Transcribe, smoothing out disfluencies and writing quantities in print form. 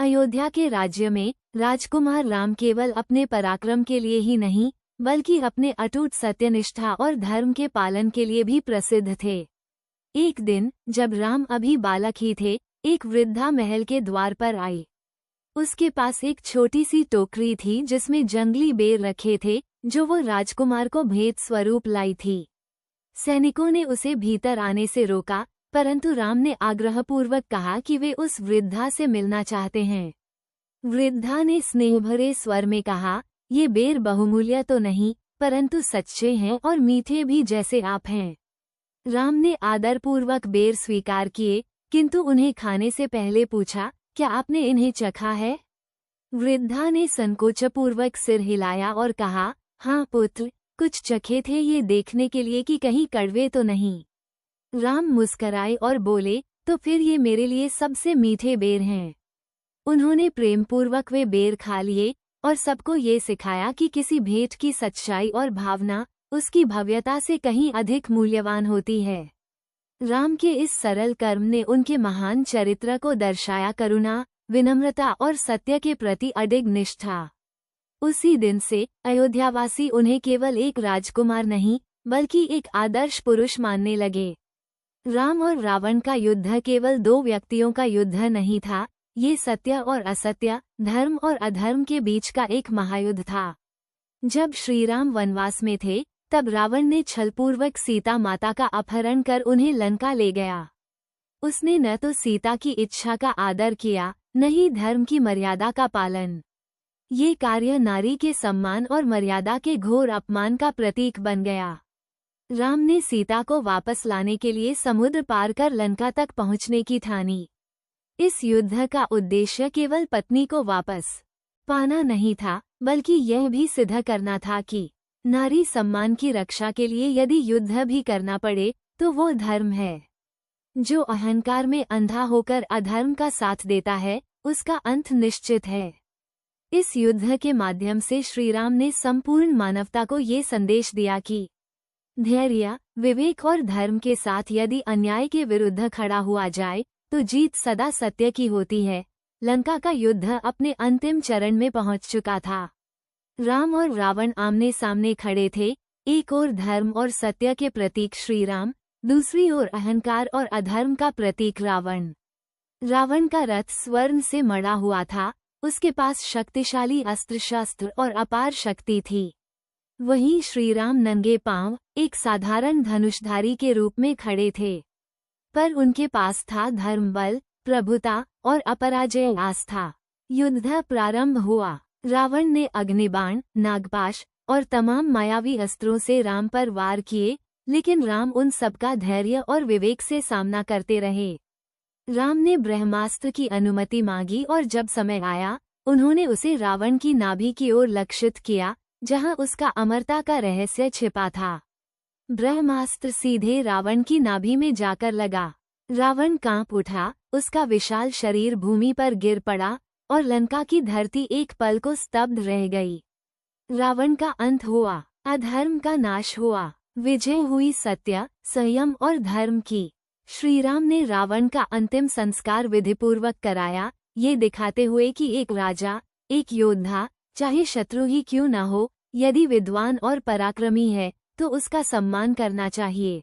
अयोध्या के राज्य में राजकुमार राम केवल अपने पराक्रम के लिए ही नहीं, बल्कि अपने अटूट सत्यनिष्ठा और धर्म के पालन के लिए भी प्रसिद्ध थे। एक दिन जब राम अभी बालक ही थे, एक वृद्धा महल के द्वार पर आई। उसके पास एक छोटी सी टोकरी थी जिसमें जंगली बेर रखे थे, जो वो राजकुमार को भेंट स्वरूप लाई थी। सैनिकों ने उसे भीतर आने से रोका, परंतु राम ने आग्रहपूर्वक कहा कि वे उस वृद्धा से मिलना चाहते हैं। वृद्धा ने स्नेहभरे स्वर में कहा, ये बेर बहुमूल्य तो नहीं, परंतु सच्चे हैं और मीठे भी जैसे आप हैं। राम ने आदरपूर्वक बेर स्वीकार किए, किंतु उन्हें खाने से पहले पूछा, क्या आपने इन्हें चखा है? वृद्धा ने संकोचपूर्वक सिर हिलाया और कहा, हाँ पुत्र, कुछ चखे थे, ये देखने के लिए कि कहीं कड़वे तो नहीं। राम मुस्कराए और बोले, तो फिर ये मेरे लिए सबसे मीठे बेर हैं। उन्होंने प्रेमपूर्वक वे बेर खा लिए और सबको ये सिखाया कि किसी भेंट की सच्चाई और भावना उसकी भव्यता से कहीं अधिक मूल्यवान होती है। राम के इस सरल कर्म ने उनके महान चरित्र को दर्शाया, करुणा, विनम्रता और सत्य के प्रति अडिग निष्ठा। उसी दिन से अयोध्यावासी उन्हें केवल एक राजकुमार नहीं, बल्कि एक आदर्श पुरुष मानने लगे। राम और रावण का युद्ध केवल दो व्यक्तियों का युद्ध नहीं था, ये सत्य और असत्य, धर्म और अधर्म के बीच का एक महायुद्ध था। जब श्रीराम वनवास में थे, तब रावण ने छलपूर्वक सीता माता का अपहरण कर उन्हें लंका ले गया। उसने न तो सीता की इच्छा का आदर किया, न ही धर्म की मर्यादा का पालन। ये कार्य नारी के सम्मान और मर्यादा के घोर अपमान का प्रतीक बन गया। राम ने सीता को वापस लाने के लिए समुद्र पार कर लंका तक पहुंचने की ठानी। इस युद्ध का उद्देश्य केवल पत्नी को वापस पाना नहीं था, बल्कि यह भी सिद्ध करना था कि नारी सम्मान की रक्षा के लिए यदि युद्ध भी करना पड़े तो वो धर्म है। जो अहंकार में अंधा होकर अधर्म का साथ देता है, उसका अंत निश्चित है। इस युद्ध के माध्यम से श्रीराम ने संपूर्ण मानवता को ये संदेश दिया कि धैर्य, विवेक और धर्म के साथ यदि अन्याय के विरुद्ध खड़ा हुआ जाए तो जीत सदा सत्य की होती है। लंका का युद्ध अपने अंतिम चरण में पहुंच चुका था। राम और रावण आमने सामने खड़े थे, एक ओर धर्म और सत्य के प्रतीक श्रीराम, दूसरी ओर अहंकार और अधर्म का प्रतीक रावण। रावण का रथ स्वर्ण से मढ़ा हुआ था, उसके पास शक्तिशाली अस्त्र शस्त्र और अपार शक्ति थी। वहीं श्रीराम नंगे पांव एक साधारण धनुषधारी के रूप में खड़े थे, पर उनके पास था धर्म, बल, प्रभुता और अपराजय आस्था। युद्ध प्रारंभ हुआ। रावण ने अग्निबाण, नागपाश और तमाम मायावी अस्त्रों से राम पर वार किए, लेकिन राम उन सबका धैर्य और विवेक से सामना करते रहे। राम ने ब्रह्मास्त्र की अनुमति मांगी और जब समय आया, उन्होंने उसे रावण की नाभि की ओर लक्षित किया, जहां उसका अमरता का रहस्य छिपा था। ब्रह्मास्त्र सीधे रावण की नाभि में जाकर लगा। रावण कांप उठा, उसका विशाल शरीर भूमि पर गिर पड़ा और लंका की धरती एक पल को स्तब्ध रह गई। रावण का अंत हुआ, अधर्म का नाश हुआ, विजय हुई सत्य, संयम और धर्म की। श्रीराम ने रावण का अंतिम संस्कार विधिपूर्वक कराया, ये दिखाते हुए कि एक राजा, एक योद्धा, चाहे शत्रु ही क्यों न हो, यदि विद्वान और पराक्रमी है तो उसका सम्मान करना चाहिए।